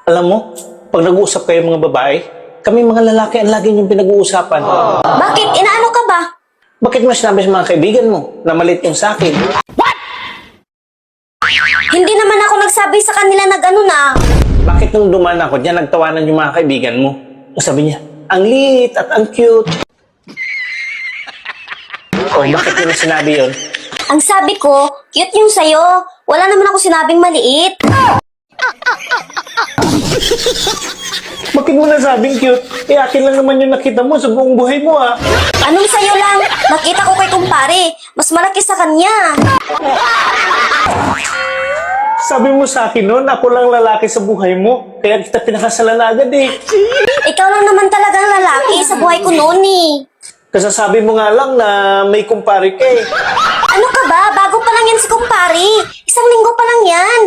Alam mo, pag nag-uusap kayo mga babae, kami mga lalaki ang lagi niyong pinag-uusapan. Bakit? Inaano ka ba? Bakit mo sinabi sa mga kaibigan mo na maliit yung sa akin? Hindi naman ako nagsabi sa kanila na gano'n ah. Bakit nung dumaan ako diyan, nagtawanan yung mga kaibigan mo? Sabi niya, ang liit at ang cute. Oh, bakit mo na sinabi yun? Ang sabi ko, cute yung sayo. Wala naman ako sinabing maliit. Bakit mo nasabing cute? Eh, akin lang naman yung nakita mo sa buong buhay mo, ah. Anong sayo lang? Nakita ko kay kumpare. Mas malaki sa kanya. Sabi mo sa akin noon, ako lang lalaki sa buhay mo. Kaya kita pinakasalan na agad, eh. Ikaw lang naman talagang lalaki sa buhay ko noon eh. Kasasabi mo nga lang na may kumpare ka, eh. Ano ka ba? Bago pa lang yan si kumpare. Isang linggo pa lang yan.